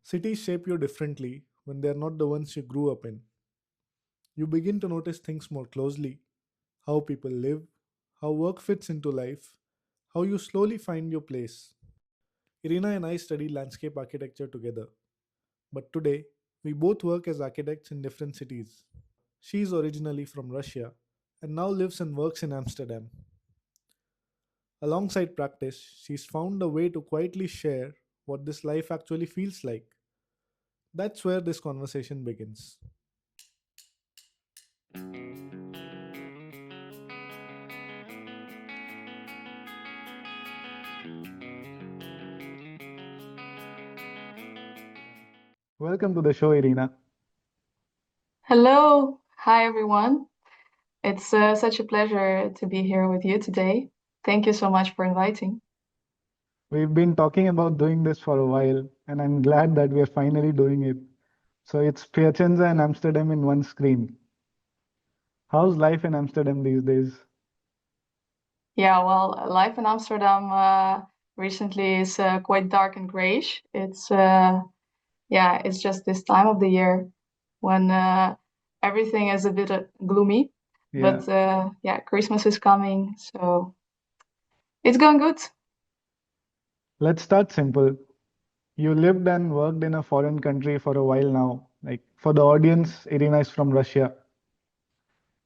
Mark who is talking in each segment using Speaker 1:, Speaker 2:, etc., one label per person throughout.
Speaker 1: Cities shape you differently when they are not the ones you grew up in. You begin to notice things more closely: how people live, how work fits into life, how you slowly find your place. Irina and I studied landscape architecture together, but today we both work as architects in different cities. She is originally from Russia and now lives and works in Amsterdam. Alongside practice, she's found a way to quietly share what this life actually feels like. That's where this conversation begins. Welcome to the show, Irina.
Speaker 2: Hello. Hi, everyone. It's such a pleasure to be here with you today. Thank you so much for inviting.
Speaker 1: We've been talking about doing this for a while, and I'm glad that we're finally doing it. So it's Piacenza and Amsterdam in one screen. How's life in Amsterdam these days?
Speaker 2: Yeah, well, life in Amsterdam recently is quite dark and grayish. It's just this time of the year when everything is a bit gloomy.
Speaker 1: Yeah.
Speaker 2: But yeah, Christmas is coming, so it's going good.
Speaker 1: Let's start simple. You lived and worked in a foreign country for a while now. Like for the audience, Irina is from Russia.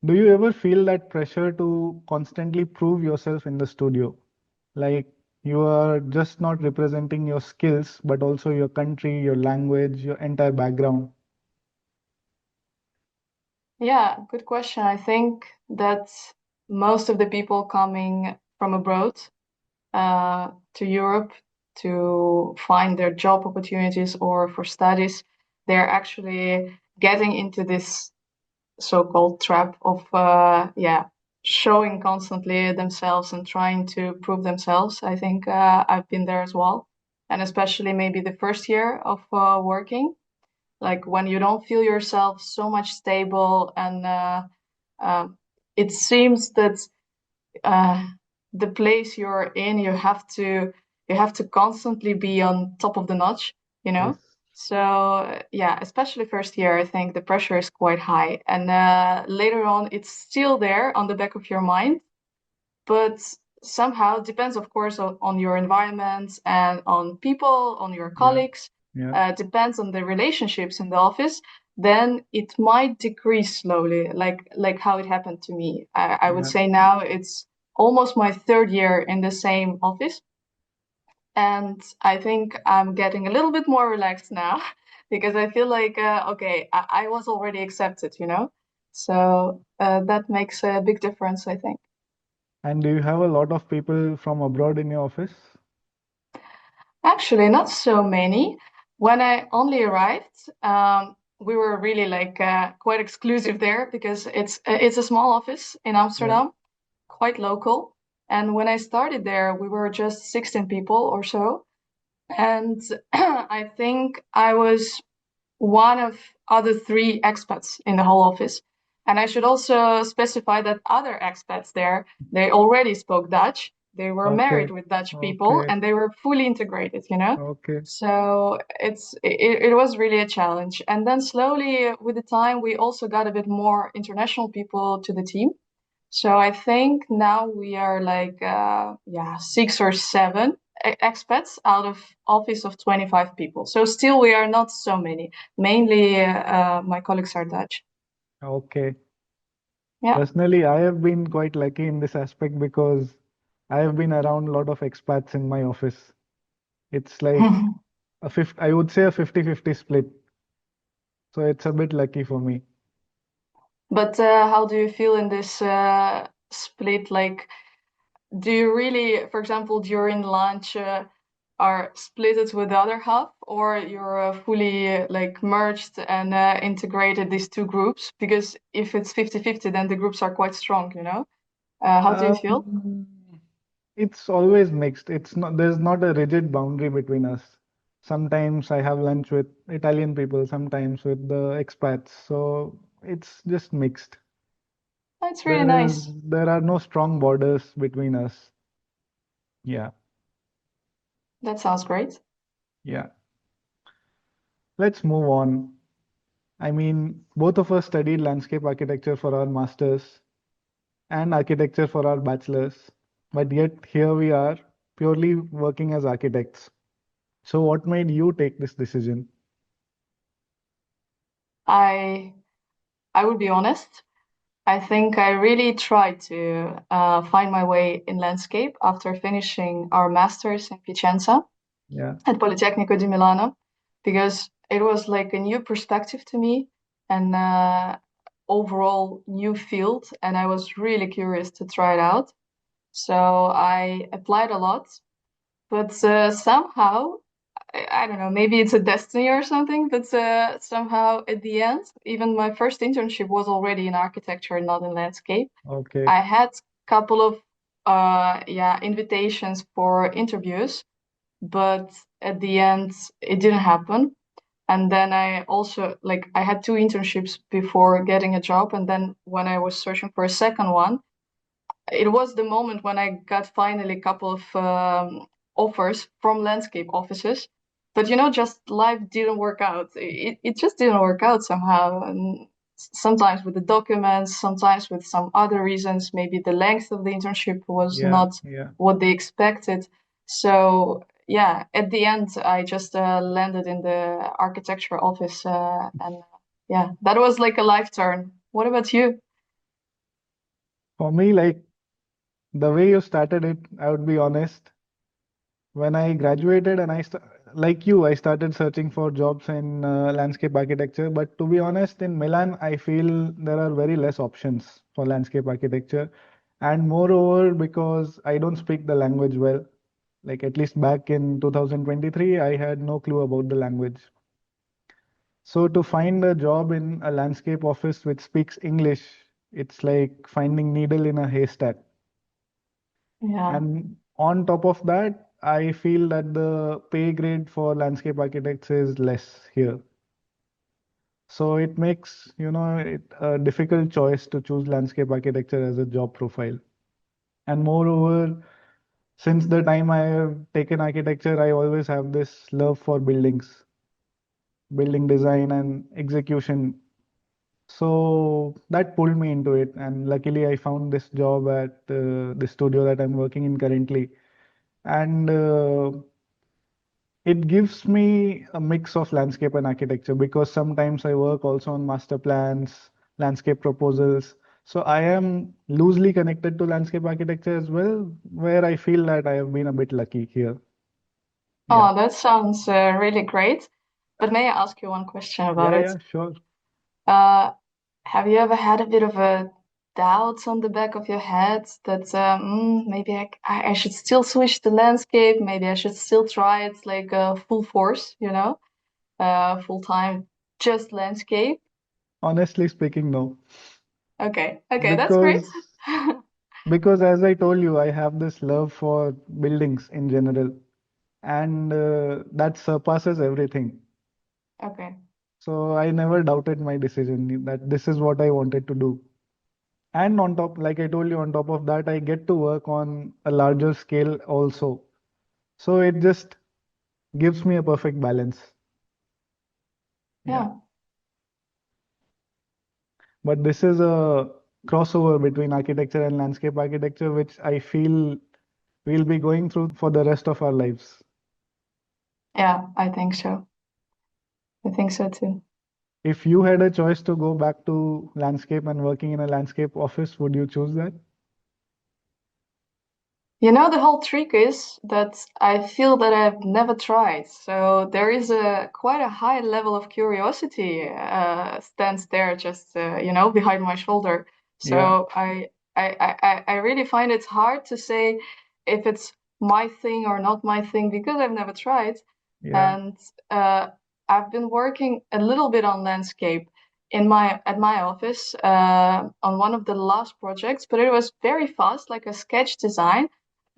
Speaker 1: Do you ever feel that pressure to constantly prove yourself in the studio? Like you are just not representing your skills, but also your country, your language, your entire background.
Speaker 2: Yeah, good question. I think that most of the people coming from abroad to Europe to find their job opportunities or for studies, they're actually getting into this so-called trap of showing constantly themselves and trying to prove themselves. I think I've been there as well, and especially maybe the first year of working, like when you don't feel yourself so much stable and uh, it seems that uh, the place you're in, you have to constantly be on top of the notch, you know.
Speaker 1: Yes.
Speaker 2: So yeah, especially first year, I think the pressure is quite high, and later on, it's still there on the back of your mind, but somehow it depends, of course, on your environment and on people, on your
Speaker 1: Yeah.
Speaker 2: colleagues.
Speaker 1: Yeah.
Speaker 2: Depends on the relationships in the office. Then it might decrease slowly, like how it happened to me. I would
Speaker 1: Yeah.
Speaker 2: say now it's almost my third year in the same office, and I think I'm getting a little bit more relaxed now because I feel like okay, I was already accepted, you know. So that makes a big difference, I think.
Speaker 1: And do you have a lot of people from abroad in your office?
Speaker 2: Actually, not so many. When I only arrived, we were really like quite exclusive there because it's a small office in
Speaker 1: Yeah.
Speaker 2: Amsterdam, quite local. And when I started there, we were just 16 people or so. And I think I was one of other three expats in the whole office. And I should also specify that other expats there, they already spoke Dutch. They were
Speaker 1: Okay.
Speaker 2: married with Dutch people
Speaker 1: Okay.
Speaker 2: and they were fully integrated, you know?
Speaker 1: Okay.
Speaker 2: So it was really a challenge. And then slowly with the time, we also got a bit more international people to the team. So I think now we are like six or seven expats out of office of 25 people. So still we are not so many. Mainly my colleagues are Dutch.
Speaker 1: Okay.
Speaker 2: Yeah.
Speaker 1: Personally, I have been quite lucky in this aspect because I have been around a lot of expats in my office. It's like a fifth, I would say a 50-50 split. So it's a bit lucky for me.
Speaker 2: But how do you feel in this split? Like, do you really, for example, during lunch, are split it with the other half, or you're fully like merged and integrated these two groups? Because if it's 50-50, then the groups are quite strong, you know? How do you feel?
Speaker 1: Um, it's always mixed. It's not, there's not a rigid boundary between us. Sometimes I have lunch with Italian people, sometimes with the expats. So it's just mixed.
Speaker 2: That's really
Speaker 1: There is,
Speaker 2: nice.
Speaker 1: there are no strong borders between us. Yeah,
Speaker 2: That sounds great.
Speaker 1: yeah.
Speaker 3: let's move on. I mean, both of us studied landscape architecture for our masters and architecture for our bachelors, but yet here we are, purely working as architects. So, what made you take this decision?
Speaker 2: I I would be honest. I think I really tried to find my way in landscape after finishing our masters in Piacenza
Speaker 3: Yeah,
Speaker 2: at Politecnico di Milano, because it was like a new perspective to me and overall new field, and I was really curious to try it out. So I applied a lot, but somehow I don't know, maybe it's a destiny or something, but somehow at the end, even my first internship was already in architecture, not in landscape.
Speaker 3: okay,
Speaker 2: I had a couple of invitations for interviews, but at the end it didn't happen. And then I also like I had two internships before getting a job, and then when I was searching for a second one, it was the moment when I got finally a couple of offers from landscape offices. But you know, just life didn't work out. It just didn't work out somehow. And sometimes with the documents, sometimes with some other reasons. Maybe the length of the internship was
Speaker 3: yeah,
Speaker 2: not
Speaker 3: yeah.
Speaker 2: what they expected. So yeah, at the end, I just landed in the architecture office, and yeah, that was like a life turn. What about you?
Speaker 3: For me, like the way you started it, I would be honest. When I graduated and like you, I started searching for jobs in landscape architecture. But to be honest, in Milan, I feel there are very less options for landscape architecture. And moreover, because I don't speak the language well, like at least back in 2023, I had no clue about the language. So to find a job in a landscape office which speaks English, it's like finding needle in a haystack.
Speaker 2: Yeah.
Speaker 3: And on top of that, I feel that the pay grade for landscape architects is less here. So it makes, it a difficult choice to choose landscape architecture as a job profile. And moreover, since the time I have taken architecture, I always have this love for buildings, building design and execution. So that pulled me into it. And luckily, I found this job at the studio that I'm working in currently. And it gives me a mix of landscape and architecture because sometimes I work also on master plans, landscape proposals. So I am loosely connected to landscape architecture as well, where I feel that I have been a bit lucky here. Yeah.
Speaker 2: Oh, that sounds really great. But may I ask you one question about
Speaker 3: Yeah,
Speaker 2: it?
Speaker 3: yeah, sure.
Speaker 2: Uh, have you ever had a bit of a doubt on the back of your head that maybe I should still switch to landscape, maybe I should still try it like full force, full time, just landscape?
Speaker 3: Honestly speaking, no.
Speaker 2: Okay, okay, that's great.
Speaker 3: Because because as I told you, I have this love for buildings in general, and that surpasses everything.
Speaker 2: Okay,
Speaker 3: So I never doubted my decision that this is what I wanted to do. And on top, like I told you, on top of that, I get to work on a larger scale also. So it just gives me a perfect balance. Yeah.
Speaker 2: yeah.
Speaker 3: But this is a crossover between architecture and landscape architecture, which I feel we'll be going through for the rest of our lives.
Speaker 2: Yeah, I think so. I think so too.
Speaker 3: If you had a choice to go back to landscape and working in a landscape office, would you choose that?
Speaker 2: You know, the whole trick is that I feel that I've never tried. So there is a quite a high level of curiosity stands there just behind my shoulder.
Speaker 3: Yeah,
Speaker 2: So I really find it hard to say if it's my thing or not my thing because I've never tried.
Speaker 3: yeah,
Speaker 2: And uh, I've been working a little bit on landscape in my at my office on one of the last projects, but it was very fast, like a sketch design,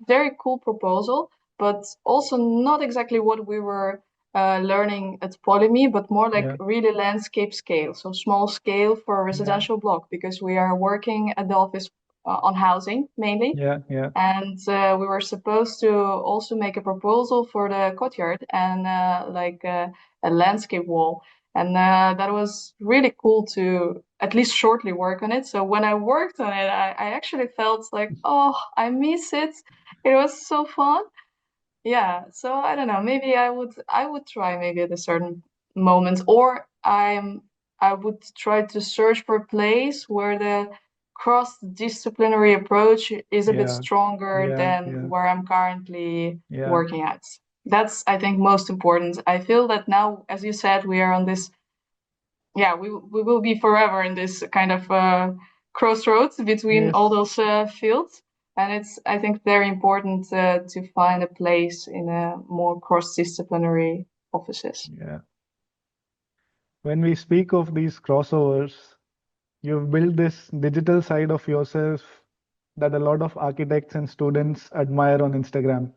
Speaker 2: very cool proposal, but also not exactly what we were learning at Polyme, but more like
Speaker 3: yeah,
Speaker 2: really landscape scale, so small scale for a
Speaker 3: yeah,
Speaker 2: residential block, because we are working at the office on housing mainly.
Speaker 3: yeah, yeah,
Speaker 2: And we were supposed to also make a proposal for the courtyard and a landscape wall. And that was really cool to at least shortly work on it. So when I worked on it, I actually felt like, oh, I miss it. It was so fun. Yeah, so I don't know. Maybe I would try maybe at a certain moment, or I would try to search for a place where the cross-disciplinary approach is a bit
Speaker 3: Yeah,
Speaker 2: stronger
Speaker 3: yeah,
Speaker 2: than
Speaker 3: yeah,
Speaker 2: where I'm currently
Speaker 3: yeah,
Speaker 2: working at. That's, I think, most important. I feel that now, as you said, we are on this, yeah, we will be forever in this kind of crossroads between all
Speaker 3: yes,
Speaker 2: those fields, and it's, I think, very important to find a place in a more cross-disciplinary offices.
Speaker 3: yeah. When we speak of these crossovers, you've built this digital side of yourself that a lot of architects and students admire on Instagram.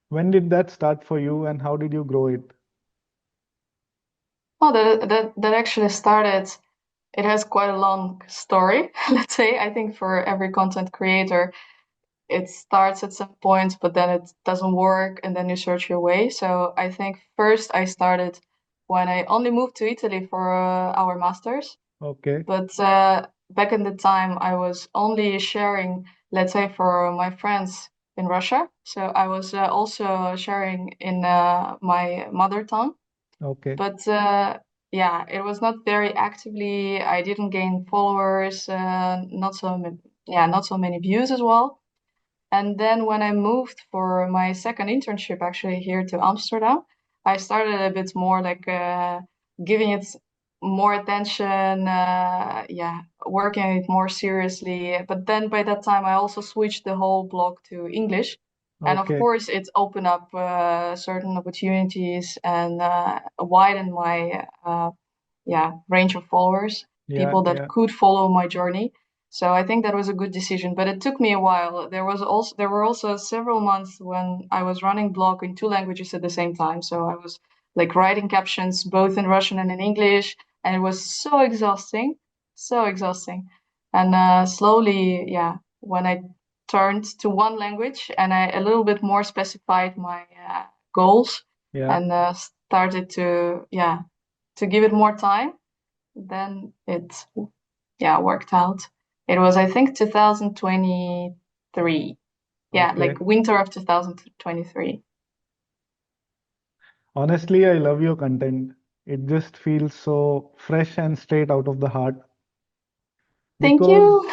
Speaker 3: When did that start for you and how did you grow it?
Speaker 2: Oh, that actually started. It has quite a long story, let's say. I think for every content creator, it starts at some point, but then it doesn't work, and then you search your way. So I think first I started when I only moved to Italy for our masters.
Speaker 3: Okay,
Speaker 2: But back in the time, I was only sharing, let's say, for my friends in Russia. So I was also sharing in my mother tongue.
Speaker 3: okay,
Speaker 2: But yeah, it was not very actively. I didn't gain followers, not so yeah, not so many views as well. And then when I moved for my second internship, actually here to Amsterdam, I started a bit more like giving it more attention, yeah, working on it more seriously. But then by that time, I also switched the whole blog to English. And of
Speaker 3: okay.
Speaker 2: course, it opened up certain opportunities and widened my yeah, range of followers,
Speaker 3: Yeah,
Speaker 2: people that
Speaker 3: yeah,
Speaker 2: could follow my journey. So I think that was a good decision, but it took me a while. There were also several months when I was running blog in two languages at the same time. So I was like writing captions both in Russian and in English, and it was so exhausting, so exhausting. And slowly, yeah, when I turned to one language and I a little bit more specified my goals
Speaker 3: yeah.
Speaker 2: and started to, yeah, to give it more time, then it, yeah, worked out. It was, I think, 2023. Yeah, like
Speaker 3: Okay.
Speaker 2: winter of 2023.
Speaker 3: Honestly, I love your content. It just feels so fresh and straight out of the heart.
Speaker 2: Thank
Speaker 3: Because
Speaker 2: you.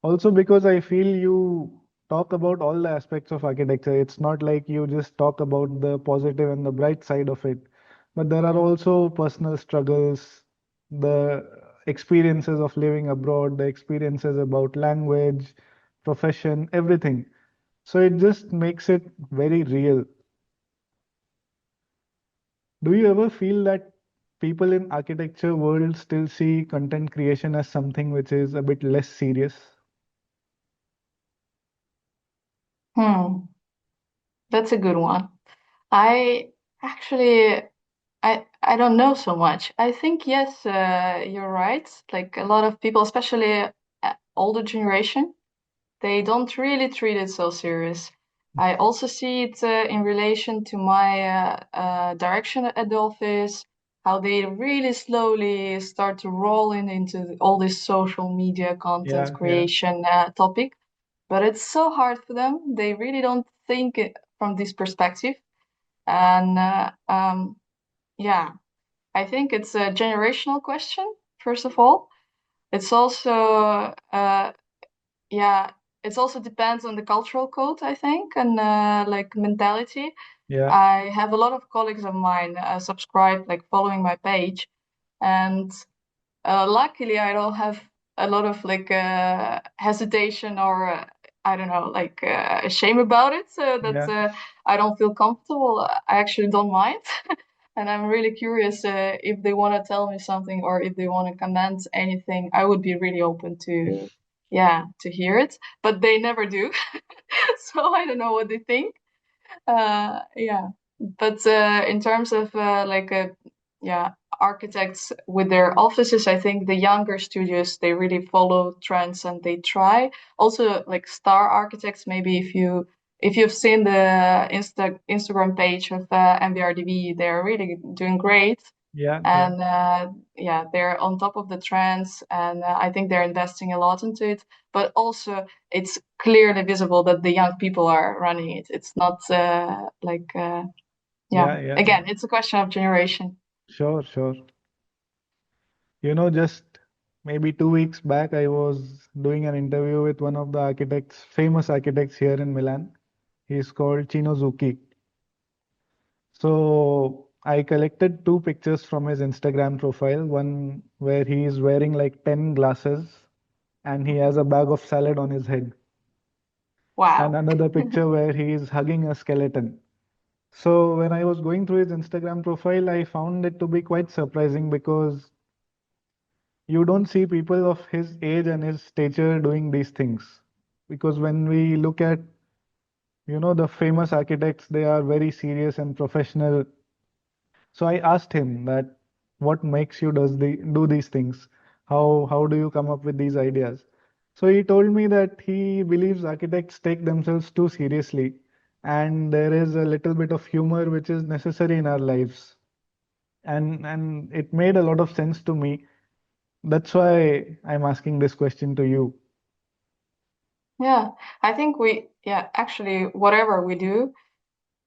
Speaker 3: Also because I feel you talk about all the aspects of architecture. It's not like you just talk about the positive and the bright side of it, but there are also personal struggles, the experiences of living abroad, the experiences about language, profession, everything. So it just makes it very real. Do you ever feel that people in architecture world still see content creation as something which is a bit less serious?
Speaker 2: Hmm, that's a good one. I actually, I don't know so much. I think yes, you're right. Like a lot of people, especially older generation, they don't really treat it so serious. I also see it in relation to my direction at the office, how they really slowly start to roll into all this social media content
Speaker 3: Yeah, yeah,
Speaker 2: creation topic. But it's so hard for them. They really don't think it from this perspective. And yeah, I think it's a generational question, first of all. It's also yeah, it also depends on the cultural code, I think, and like mentality.
Speaker 3: yeah,
Speaker 2: I have a lot of colleagues of mine subscribe, like following my page, and luckily I don't have a lot of like hesitation or I don't know, like shame about it. So that
Speaker 3: yeah.
Speaker 2: I don't feel comfortable. I actually don't mind. And I'm really curious if they want to tell me something or if they want to comment anything. I would be really open to, yeah, to hear it. But they never do, so I don't know what they think. Yeah, but in terms of like yeah, architects with their offices, I think the younger studios, they really follow trends and they try. Also, like star architects, maybe if you if you've seen the Instagram page of MBRDB, they're really doing great.
Speaker 3: Yeah, yeah,
Speaker 2: And yeah, they're on top of the trends, and I think they're investing a lot into it. But also, it's clearly visible that the young people are running it. It's not yeah.
Speaker 3: yeah, yeah.
Speaker 2: Again, it's a question of generation.
Speaker 3: Sure, sure. Just maybe 2 weeks back, I was doing an interview with one of the architects, famous architects here in Milan. He's called Chinozuki. So I collected two pictures from his Instagram profile, one where he is wearing like 10 glasses and he has a bag of salad on his head, and
Speaker 2: Wow.
Speaker 3: another picture where he is hugging a skeleton. So when I was going through his Instagram profile, I found it to be quite surprising because you don't see people of his age and his stature doing these things. Because when we look at, the famous architects, they are very serious and professional. So I asked him that what makes you do these things? How do you come up with these ideas? So he told me that he believes architects take themselves too seriously, and there is a little bit of humor which is necessary in our lives. And it made a lot of sense to me. That's why I'm asking this question to you.
Speaker 2: Yeah, I think yeah, actually, whatever we do,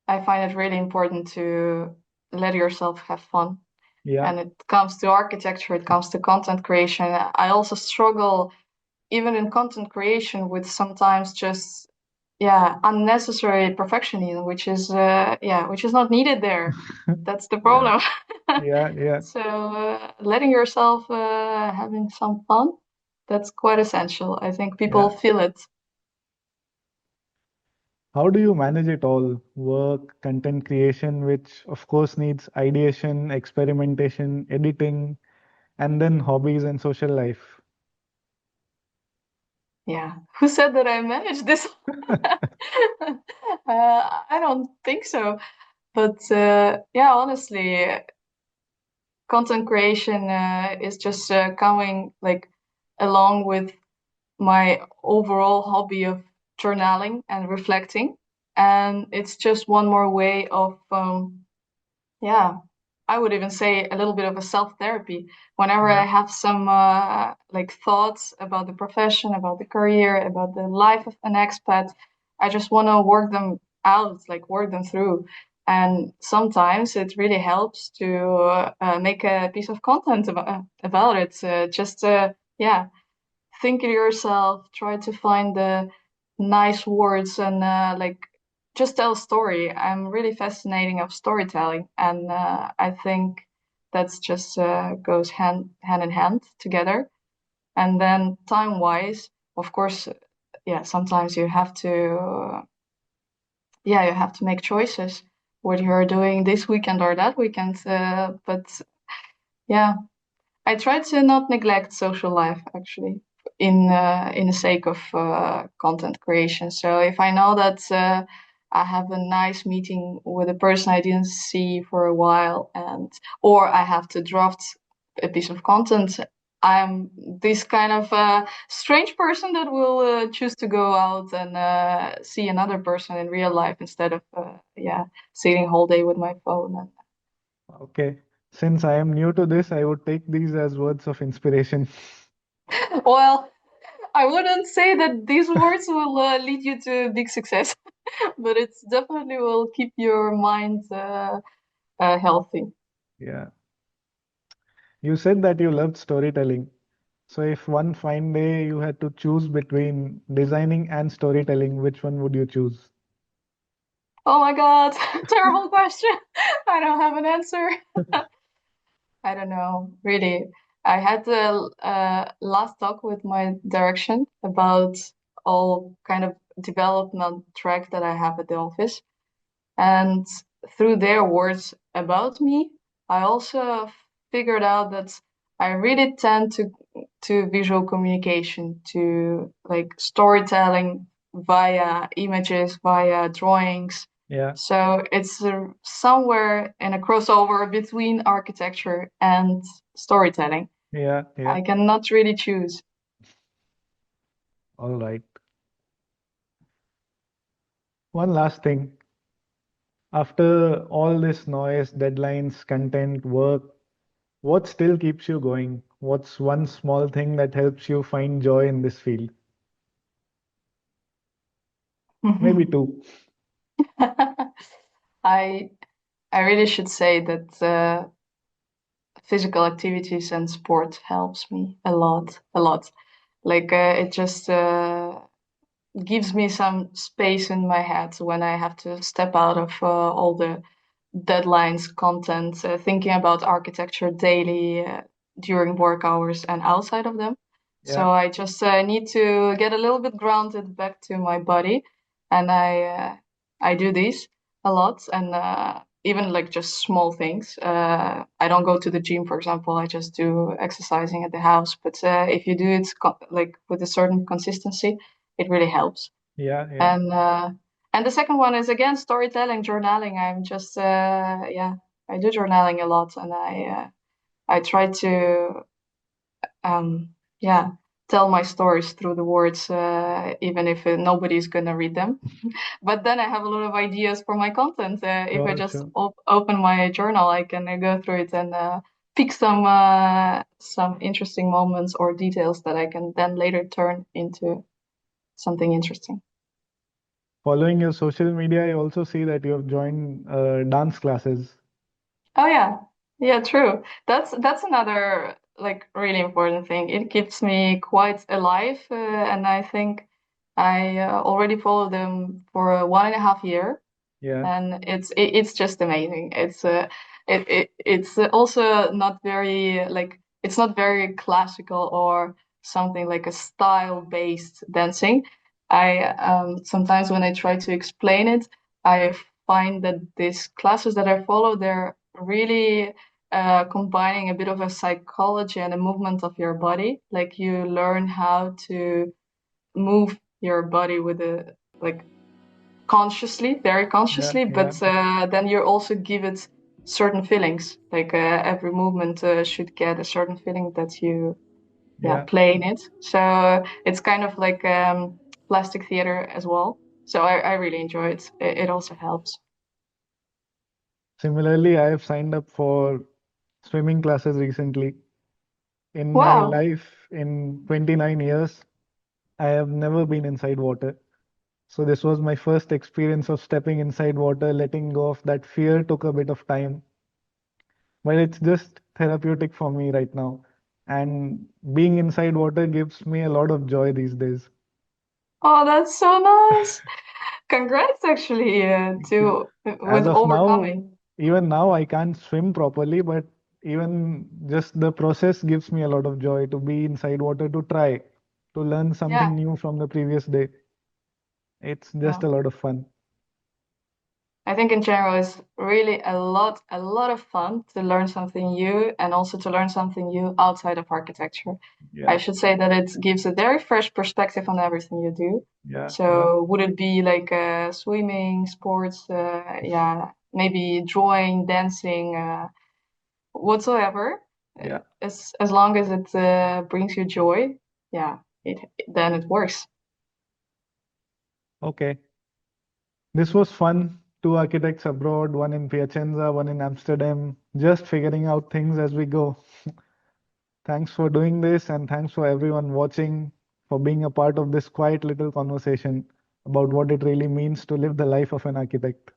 Speaker 2: I find it really important to let yourself have fun.
Speaker 3: Yeah.
Speaker 2: And it comes to architecture, it comes to content creation. I also struggle, even in content creation, with sometimes just, yeah, unnecessary perfectionism, which is not needed there. That's the
Speaker 3: Yeah.
Speaker 2: problem.
Speaker 3: Yeah. Yeah.
Speaker 2: So letting yourself having some fun, that's quite essential. I think people
Speaker 3: Yeah.
Speaker 2: feel it.
Speaker 3: How do you manage it all? Work, content creation, which of course needs ideation, experimentation, editing, and then hobbies and social life.
Speaker 2: Yeah. Who said that I managed this? I don't think so. But yeah, honestly, content creation is just coming like along with my overall hobby of journaling and reflecting. And it's just one more way of yeah, I would even say a little bit of a self-therapy. Whenever
Speaker 3: Yeah.
Speaker 2: I have some like thoughts about the profession, about the career, about the life of an expat, I just want to work them out, like work them through. And sometimes it really helps to make a piece of content about it. Just yeah, think it yourself, try to find the nice words and like just tell a story. I'm really fascinating of storytelling, and I think that's just goes hand in hand together. And then time wise, of course, yeah, sometimes you have to yeah, you have to make choices what you're doing this weekend or that weekend. But yeah, I try to not neglect social life actually in the sake of content creation. So if I know that I have a nice meeting with a person I didn't see for a while, and or I have to draft a piece of content, I'm this kind of strange person that will choose to go out and see another person in real life instead of yeah, sitting whole day with my phone.
Speaker 3: Okay. Since I am new to this, I would take these as words of inspiration.
Speaker 2: Well, I wouldn't say that these words will lead you to big success, but it's definitely will keep your mind healthy.
Speaker 3: Yeah. You said that you loved storytelling. So if one fine day you had to choose between designing and storytelling, which one would you choose?
Speaker 2: Oh my God, terrible question. I don't have an answer. I don't know, really. I had the last talk with my direction about all kind of development track that I have at the office. And through their words about me, I also figured out that I really tend to visual communication, to like storytelling via images, via drawings.
Speaker 3: Yeah,
Speaker 2: So it's somewhere in a crossover between architecture and storytelling.
Speaker 3: yeah, yeah.
Speaker 2: I cannot really choose.
Speaker 3: All right. One last thing. After all this noise, deadlines, content, work, what still keeps you going? What's one small thing that helps you find joy in this field? Maybe two.
Speaker 2: I I really should say that physical activities and sport helps me a lot, a lot. Like it just gives me some space in my head when I have to step out of all the deadlines, content, thinking about architecture daily during work hours and outside of them.
Speaker 3: Yeah,
Speaker 2: So I just need to get a little bit grounded back to my body, and I do these a lot, and even like just small things. I don't go to the gym, for example. I just do exercising at the house. But if you do it like with a certain consistency, it really helps.
Speaker 3: yeah, yeah.
Speaker 2: And and the second one is again storytelling, journaling. I'm just yeah, I do journaling a lot, and I try to um yeah, tell my stories through the words, even if nobody's gonna read them. But then I have a lot of ideas for my content. If I
Speaker 3: Sure,
Speaker 2: just
Speaker 3: sure.
Speaker 2: open my journal, I can go through it and pick some interesting moments or details that I can then later turn into something interesting.
Speaker 3: Following your social media, I also see that you have joined dance classes.
Speaker 2: Oh yeah. Yeah, true. That's another like really important thing. It keeps me quite alive, and I think I already follow them for 1.5 year,
Speaker 3: Yeah,
Speaker 2: and it's just amazing. It's also not very like it's not very classical or something like a style based dancing. I sometimes when I try to explain it, I find that these classes that I follow, they're really combining a bit of a psychology and a movement of your body. Like you learn how to move your body with a like consciously, very
Speaker 3: yeah,
Speaker 2: consciously,
Speaker 3: yeah,
Speaker 2: but then you also give it certain feelings. Like every movement should get a certain feeling that you, yeah,
Speaker 3: yeah.
Speaker 2: play in it. So it's kind of like plastic theater as well. So I really enjoy it. It also helps.
Speaker 3: Similarly, I have signed up for swimming classes recently. In my
Speaker 2: Wow.
Speaker 3: life, in 29 years, I have never been inside water. So this was my first experience of stepping inside water, letting go of that fear took a bit of time, but it's just therapeutic for me right now. And being inside water gives me a lot of joy these days.
Speaker 2: Oh, that's so nice. Congrats, actually,
Speaker 3: Thank you.
Speaker 2: to
Speaker 3: As
Speaker 2: with
Speaker 3: of now,
Speaker 2: overcoming.
Speaker 3: even now, I can't swim properly, but even just the process gives me a lot of joy to be inside water, to try, to learn something
Speaker 2: Yeah.
Speaker 3: new from the previous day. It's just
Speaker 2: Yeah.
Speaker 3: a lot of fun.
Speaker 2: I think in general it's really a lot of fun to learn something new and also to learn something new outside of architecture. I
Speaker 3: Yeah,
Speaker 2: should say that it gives a very fresh perspective on everything you do.
Speaker 3: yeah, yeah,
Speaker 2: So would it be like swimming, sports, yeah, maybe drawing, dancing, whatsoever,
Speaker 3: yeah.
Speaker 2: as long as it brings you joy, yeah, it then it works.
Speaker 3: Okay. This was fun. Two architects abroad, one in Piacenza, one in Amsterdam, just figuring out things as we go. Thanks for doing this, and thanks for everyone watching, for being a part of this quiet little conversation about what it really means to live the life of an architect.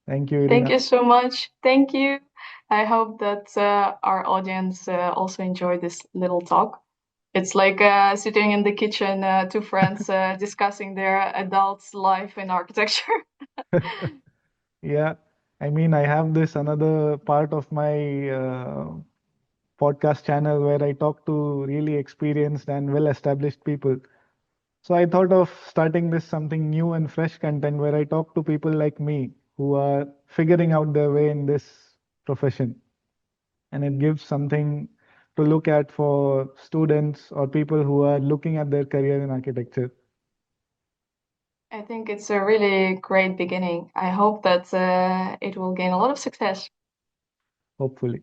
Speaker 3: Thank you,
Speaker 2: Thank
Speaker 3: Irina.
Speaker 2: you so much. Thank you. I hope that our audience also enjoyed this little talk. It's like sitting in the kitchen, two friends discussing their adult life in architecture.
Speaker 3: Yeah, I mean, I have this another part of my podcast channel where I talk to really experienced and well-established people. So I thought of starting this something new and fresh content where I talk to people like me who are figuring out their way in this profession. And it gives something to look at for students or people who are looking at their career in architecture,
Speaker 2: I think it's a really great beginning. I hope that it will gain a lot of success.
Speaker 3: hopefully.